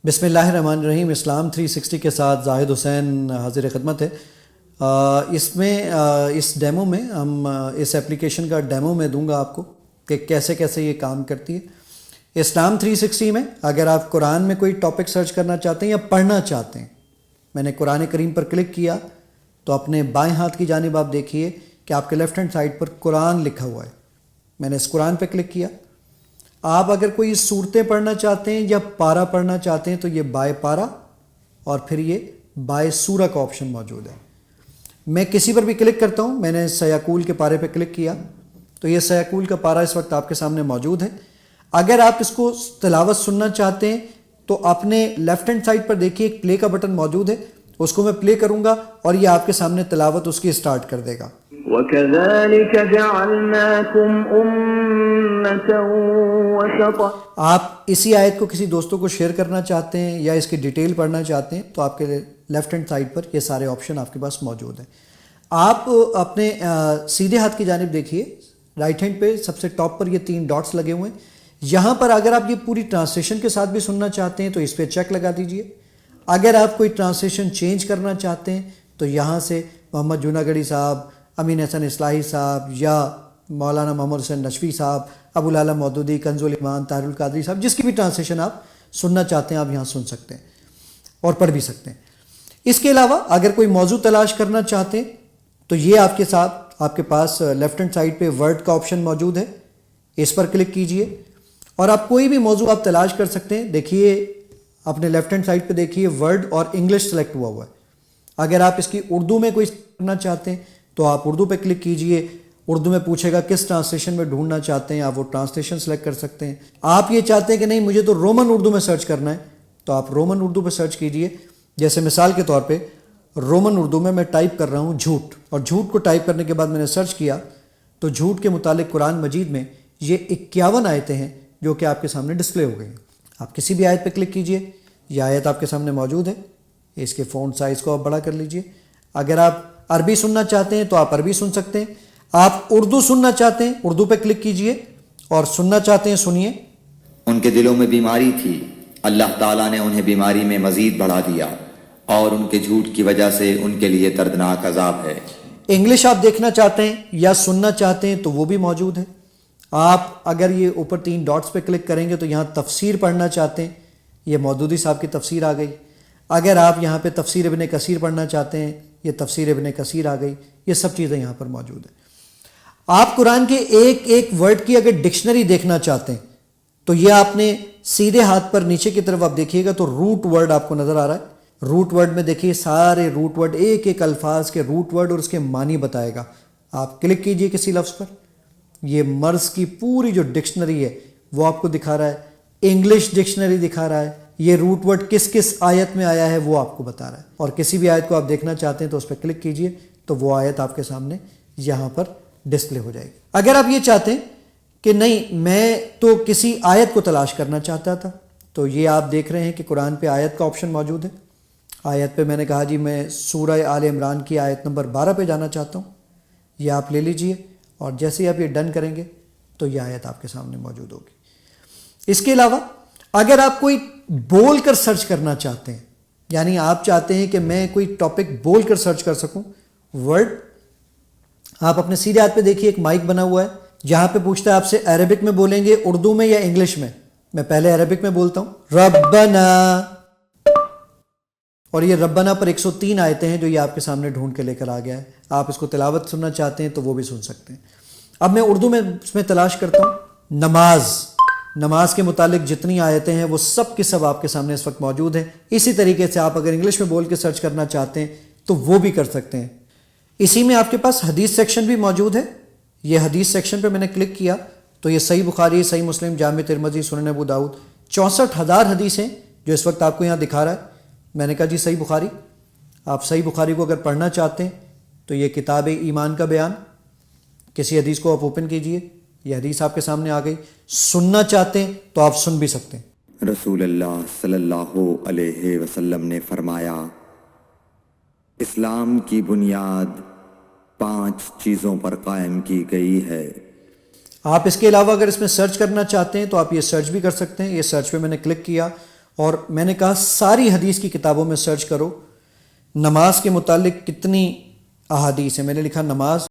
بسم اللہ الرحمن الرحیم۔ اسلام 360 کے ساتھ زاہد حسین حاضر خدمت ہے۔ اس میں اس ڈیمو میں ہم اس ایپلیکیشن کا ڈیمو میں دوں گا آپ کو کہ کیسے کیسے یہ کام کرتی ہے۔ اسلام 360 میں اگر آپ قرآن میں کوئی ٹاپک سرچ کرنا چاہتے ہیں یا پڑھنا چاہتے ہیں، میں نے قرآن کریم پر کلک کیا تو اپنے بائیں ہاتھ کی جانب آپ دیکھیے کہ آپ کے لیفٹ ہینڈ سائڈ پر قرآن لکھا ہوا ہے۔ میں نے اس قرآن پہ کلک کیا۔ آپ اگر کوئی صورتیں پڑھنا چاہتے ہیں یا پارہ پڑھنا چاہتے ہیں تو یہ بائے پارہ اور پھر یہ بائے سورہ کا آپشن موجود ہے۔ میں کسی پر بھی کلک کرتا ہوں، میں نے سیاقول کے پارے پہ کلک کیا تو یہ سیاقول کا پارہ اس وقت آپ کے سامنے موجود ہے۔ اگر آپ اس کو تلاوت سننا چاہتے ہیں تو اپنے لیفٹ ہینڈ سائڈ پر دیکھیے ایک پلے کا بٹن موجود ہے، اس کو میں پلے کروں گا اور یہ آپ کے سامنے تلاوت اس کی سٹارٹ کر دے گا۔ وَكَذَلِكَ جَعَلْنَاكُمْ أُمَّةً وَسَطًا۔ آپ اسی آیت کو کسی دوستوں کو شیئر کرنا چاہتے ہیں یا اس کی ڈیٹیل پڑھنا چاہتے ہیں تو آپ کے لیفٹ ہینڈ سائڈ پر یہ سارے آپشن آپ کے پاس موجود ہیں۔ آپ اپنے سیدھے ہاتھ کی جانب دیکھیے، رائٹ ہینڈ پہ سب سے ٹاپ پر یہ 3 ڈاٹس لگے ہوئے ہیں۔ یہاں پر اگر آپ یہ پوری ٹرانسلیشن کے ساتھ بھی سننا چاہتے ہیں تو اس پہ چیک لگا دیجئے۔ اگر آپ کوئی ٹرانسلیشن چینج کرنا چاہتے ہیں تو یہاں سے محمد جوناگڑھی صاحب، امین حسن اصلاحی صاحب یا مولانا محمد حسین نشوی صاحب، ابو العلا مودودی، کنز الایمان، طاہر القادری صاحب، جس کی بھی ٹرانسلیشن آپ سننا چاہتے ہیں آپ یہاں سن سکتے ہیں اور پڑھ بھی سکتے ہیں۔ اس کے علاوہ اگر کوئی موضوع تلاش کرنا چاہتے ہیں تو یہ آپ کے ساتھ آپ کے پاس لیفٹ ہینڈ سائڈ پہ ورڈ کا آپشن موجود ہے، اس پر کلک کیجئے اور آپ کوئی بھی موضوع آپ تلاش کر سکتے ہیں۔ دیکھیے اپنے لیفٹ ہینڈ سائڈ پہ دیکھیے ورڈ اور انگلش سلیکٹ ہوا ہے۔ اگر آپ اس کی اردو میں کوئی کرنا چاہتے ہیں تو آپ اردو پہ کلک کیجئے، اردو میں پوچھے گا کس ٹرانسلیشن میں ڈھونڈنا چاہتے ہیں، آپ وہ ٹرانسلیشن سلیکٹ کر سکتے ہیں۔ آپ یہ چاہتے ہیں کہ نہیں مجھے تو رومن اردو میں سرچ کرنا ہے تو آپ رومن اردو پہ سرچ کیجئے۔ جیسے مثال کے طور پہ رومن اردو میں ٹائپ کر رہا ہوں جھوٹ، اور جھوٹ کو ٹائپ کرنے کے بعد میں نے سرچ کیا تو جھوٹ کے متعلق قرآن مجید میں یہ 51 آیتیں ہیں جو کہ آپ کے سامنے ڈسپلے ہو گئی ہیں۔ آپ کسی بھی آیت پہ کلک کیجئے، یہ آیت آپ کے سامنے موجود ہے، اس کے فونٹ سائز کو آپ بڑا کر لیجئے۔ اگر آپ عربی سننا چاہتے ہیں تو آپ عربی سن سکتے ہیں، آپ اردو سننا چاہتے ہیں اردو پہ کلک کیجئے اور سننا چاہتے ہیں سنیے۔ ان کے دلوں میں بیماری تھی، اللہ تعالیٰ نے انہیں بیماری میں مزید بڑھا دیا اور ان کے جھوٹ کی وجہ سے ان کے لیے دردناک عذاب ہے۔ انگلش آپ دیکھنا چاہتے ہیں یا سننا چاہتے ہیں تو وہ بھی موجود ہے۔ آپ اگر یہ اوپر 3 ڈاٹس پہ کلک کریں گے تو یہاں تفسیر پڑھنا چاہتے ہیں، یہ مودودی صاحب کی تفسیر آ گئی۔ اگر آپ یہاں پہ تفسیر ابن کثیر پڑھنا چاہتے ہیں، یہ تفسیر ابن کثیر آ گئی۔ یہ سب چیزیں یہاں پر موجود ہیں۔ آپ قرآن کے ایک ایک ورڈ کی اگر ڈکشنری دیکھنا چاہتے ہیں تو یہ آپ نے سیدھے ہاتھ پر نیچے کی طرف آپ دیکھیے گا تو روٹ ورڈ آپ کو نظر آ رہا ہے۔ روٹ ورڈ میں دیکھیے سارے روٹ ورڈ، ایک ایک الفاظ کے روٹ ورڈ اور اس کے معنی بتائے گا۔ آپ کلک کیجئے کسی لفظ پر، یہ مرض کی پوری جو ڈکشنری ہے وہ آپ کو دکھا رہا ہے، انگلش ڈکشنری دکھا رہا ہے، یہ روٹ ورڈ کس کس آیت میں آیا ہے وہ آپ کو بتا رہا ہے۔ اور کسی بھی آیت کو آپ دیکھنا چاہتے ہیں تو اس پہ کلک کیجئے تو وہ آیت آپ کے سامنے یہاں پر ڈسپلے ہو جائے گی۔ اگر آپ یہ چاہتے ہیں کہ نہیں میں تو کسی آیت کو تلاش کرنا چاہتا تھا تو یہ آپ دیکھ رہے ہیں کہ قرآن پہ آیت کا آپشن موجود ہے۔ آیت پہ میں نے کہا جی میں سورہ آل عمران کی آیت نمبر 12 پہ جانا چاہتا ہوں، یہ آپ لے لیجئے اور جیسے ہی آپ یہ ڈن کریں گے تو یہ آیت آپ کے سامنے موجود ہوگی۔ اس کے علاوہ اگر آپ کوئی بول کر سرچ کرنا چاہتے ہیں، یعنی آپ چاہتے ہیں کہ میں کوئی ٹاپک بول کر سرچ کر سکوں ورڈ، آپ اپنے سیدھے ہاتھ پہ دیکھیے ایک مائک بنا ہوا ہے، جہاں پہ پوچھتا ہے آپ سے عربک میں بولیں گے اردو میں یا انگلش میں۔ میں پہلے عربک میں بولتا ہوں ربنا، اور یہ ربنا پر 103 آیتیں ہیں جو یہ آپ کے سامنے ڈھونڈ کے لے کر آ گیا ہے۔ آپ اس کو تلاوت سننا چاہتے ہیں تو وہ بھی سن سکتے ہیں۔ اب میں اردو میں اس میں تلاش کرتا ہوں نماز، نماز کے متعلق جتنی آیتیں ہیں وہ سب کی سب آپ کے سامنے اس وقت موجود ہیں۔ اسی طریقے سے آپ اگر انگلش میں بول کے سرچ کرنا چاہتے ہیں تو وہ بھی کر سکتے ہیں۔ اسی میں آپ کے پاس حدیث سیکشن بھی موجود ہے۔ یہ حدیث سیکشن پہ میں نے کلک کیا تو یہ صحیح بخاری، صحیح مسلم، جامع ترمذی، سنن ابو داؤد 64,000 حدیثیں جو اس وقت آپ کو یہاں دکھا رہا ہے۔ میں نے کہا جی صحیح بخاری، آپ صحیح بخاری کو اگر پڑھنا چاہتے ہیں تو یہ کتاب ایمان کا بیان، کسی حدیث کو آپ اوپن کیجئے، یہ حدیث آپ کے سامنے آ گئی۔ سننا چاہتے ہیں تو آپ سن بھی سکتے ہیں۔ رسول اللہ صلی اللہ علیہ وسلم نے فرمایا، اسلام کی بنیاد 5 چیزوں پر قائم کی گئی ہے۔ آپ اس کے علاوہ اگر اس میں سرچ کرنا چاہتے ہیں تو آپ یہ سرچ بھی کر سکتے ہیں۔ یہ سرچ پہ میں نے کلک کیا اور میں نے کہا ساری حدیث کی کتابوں میں سرچ کرو نماز کے متعلق کتنی احادیث ہیں. میں نے لکھا نماز